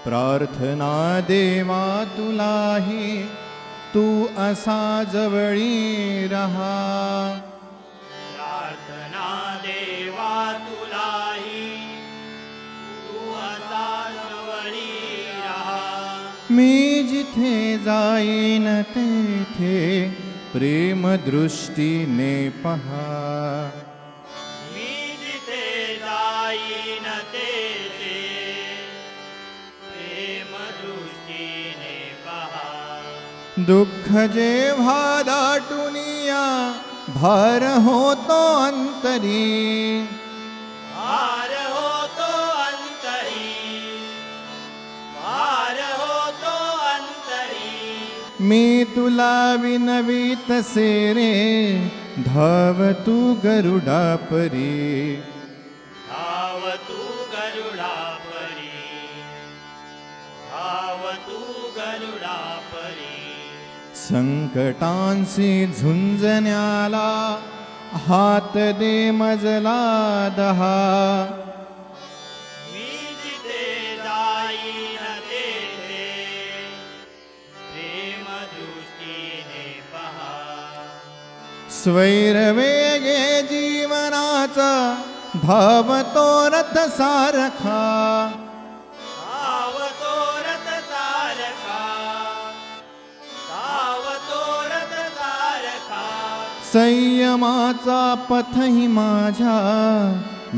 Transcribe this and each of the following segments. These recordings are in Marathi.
प्रार्थना देवा तुलाही, तू असा जवळी रहा. प्रार्थना देवा तुलाही, तू असा जवळी रहा. मी जिथे जाईन तेथे प्रेम दृष्टीने पहा. मी जिथे जाईन तेथे प्रेम दृष्टीने पहा. दुःख जेव्हा दाटुनिया भार होतो अंतरी. भार होतो अंतरी, भार होतो अंतरी. मी तुला विनवीत से रे, धाव तू गरुडा परी. धाव तू गरुडा परी, धाव तू गरुडा परी. संकटांशी झुंजण्याला हात दे मजला दहा. मी जिथे जाईन तेथे प्रेम दृष्टीने पहा. स्वैरवेगे जीवनाचा धावतो रथ सारखा. धावतो रथ सारखा, धावतो रथ सारखा. संयमाचा पथही माझ्या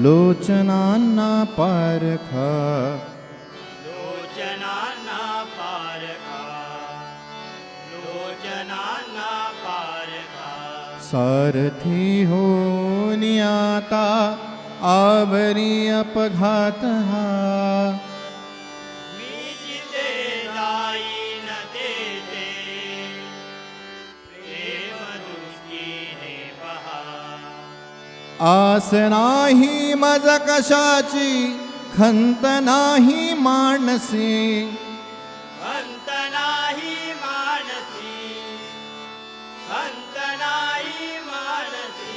लोचनांना पारखा. लोचनांना पारखा, लोचनांना पारखा. सारथी होनी आता आवरी अपघात हा. मी जिथे जाईन तेथे प्रेम दृष्टीने पहा. आस नाही मज कशाची, खंत नाही मानसी. अंत नाही मानसी, अंत नाही मानसी.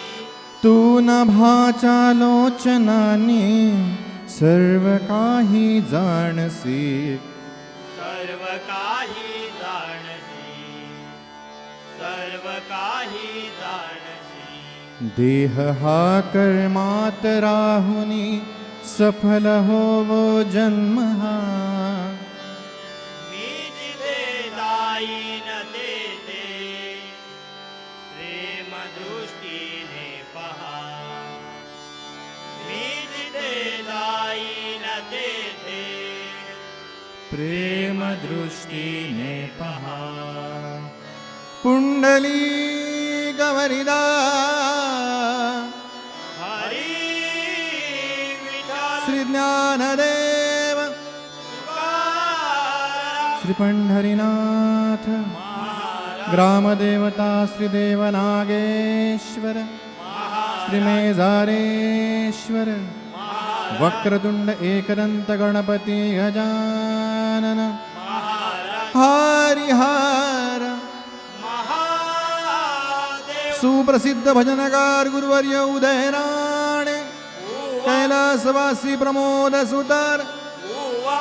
तू नभाच्या लोचनाने सर्व काही जाणसी. सर्व काही जाणसी, सर्व काही जाणसी. देह हा कर्मात राहुनी सफल होवो जन्म हा. मी जिथे जाईन तेथे प्रेम दृष्टीने पहा. मी जिथे जाईन तेथे प्रेम दृष्टीने पहा. पुंडली गवरिदा हरी विठ्ठल श्री ज्ञानदेव तुकाराम. श्री पंढरीनाथ ग्रामदेवता श्री देवनागेश्वर श्री मेजारेश्वर वक्रतुंड एकदंत गणपती गजानन हरिहर महादेव सुप्रसिद्ध भजनकार गुरुवर्य उदयनारायण कैलासवासी प्रमोद सुतर उवा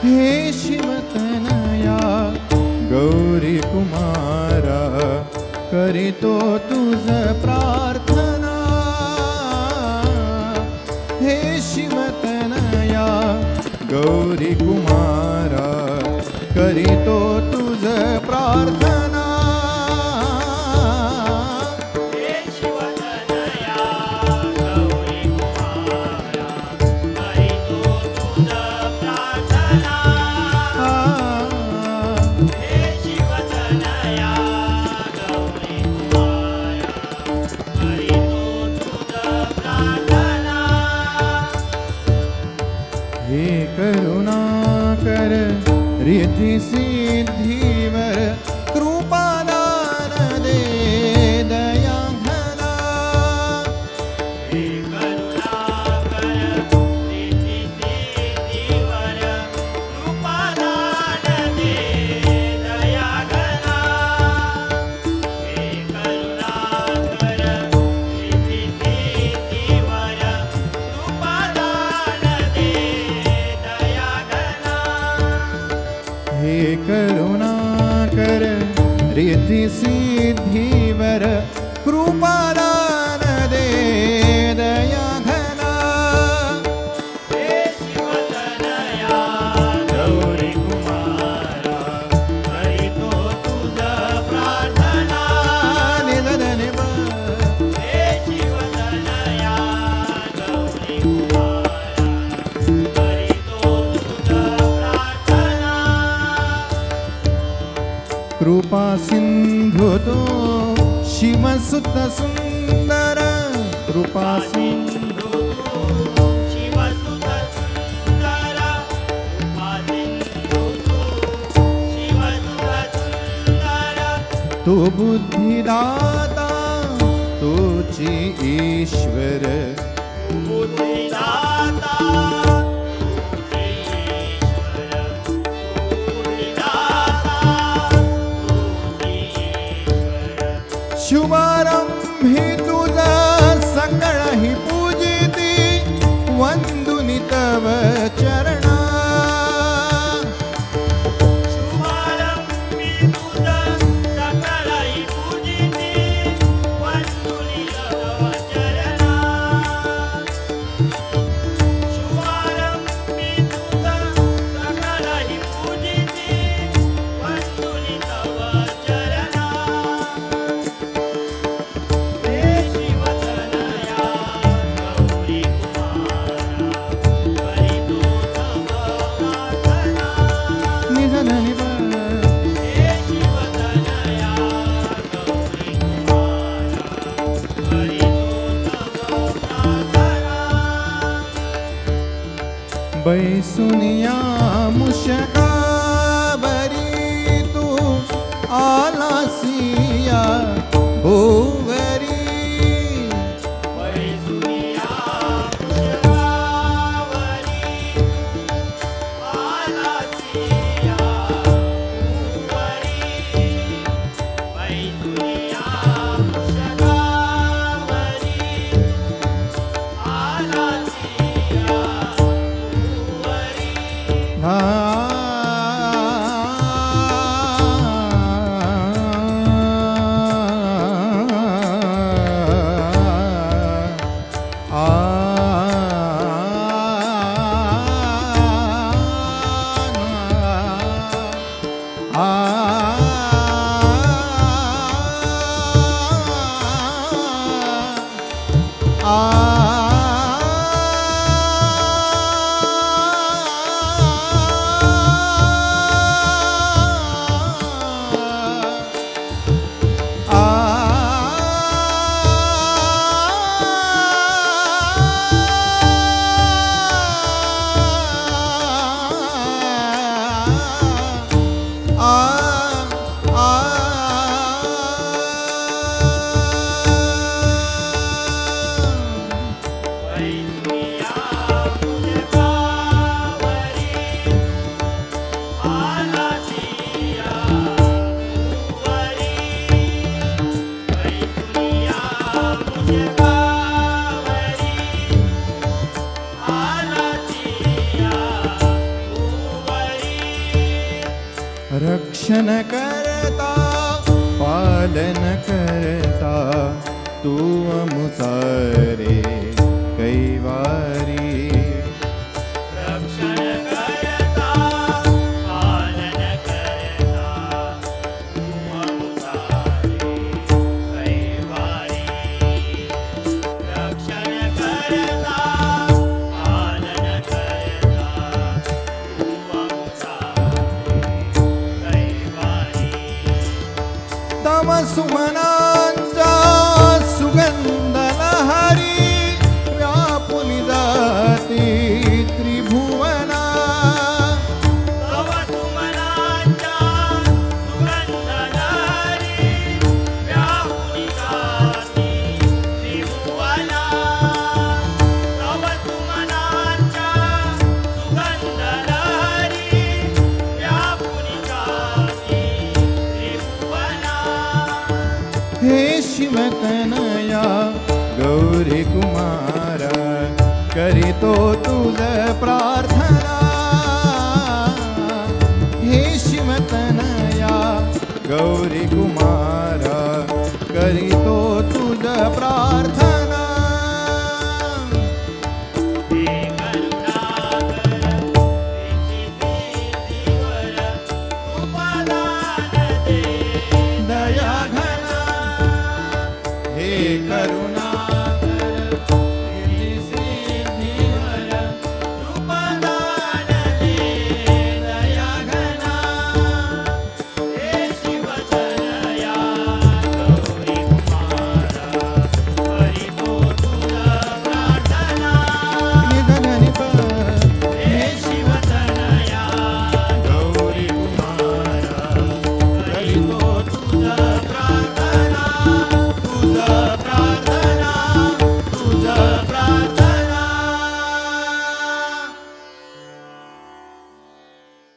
हे शिवतनया गौरी कुमारा करीतो तुझ प्रार्थना हे शिवतनया गौरी कुमारा करीतो तुझ प्रार्थना हे शिवतनया गौरी कुमारा करीतो तुझ प्रार्थना हे शिवतनया गौरी कुमारा करीतो तुझ प्रार्थना हे करुणाकर रिद्धि सिद्धीवर कृपादान दे दया घना हे करुणाकर रिद्धि सिद्धीवर कृपादान दे दया घना हे करुणाकर रिद्धि सिद्धीवर कृपादान दे दया घना हे करुणाकर रिद्धि सिद्धीवर कृपादान दे दया घना हे शिवतनया गौरी कुमारा करीतो तुझ प्रार्थना निधन हे शिवतनया गौरी कुमारा करीतो तुझ प्रार्थना कृपा सिंधु तो शिवसुत सुंदर कृपा सिंधु शिवसुत सुंदर कृपा सिंधु शिवसुत सुंदर तू बुद्धिदाता तूची ईश्वर बुद्धिदाता तुझे ईश्वर बुद्धिदाता तुझे ईश्वर शुभारंभी तुझा सकळ ही पूजिती वंदुनी तव बैसुनिया मुशकाबरी तू आलासिया भोवरी बैसुनिया मुशकावरी आलासिया भुवरी बैसुनिया मुशकावरी आलासिया भुवरी बैसुनिया मुशकावरी आलासिया भुवरी बैसुनिया मुशकावरी आलासिया भुवरी रक्षण करता पालन करता तू अमुसारे कैवारी रक्षण करता पालन करता तू अमुसारे कैवारी रक्षण करता पालन करता तू अमुसारे कैवारी तव सुमनांचा सुगंध लहरी व्यापुनी जाती त्रिभुवना तव सुमनांच्या सुगंधलहरी व्यापुनी जाती त्रिभुवना तव सुमनांच्या सुगंधलहरी व्यापुनी जाती त्रिभुवना हे शिवतनया गौरी कुमार करीतो तुझ प्रार्थना हे शिवतनया गौरी कुमार करीतो तुझ प्रार्थना हे करुणाकर प्रीतिसिद्धीवर उपदान दे दया घना हे करुणा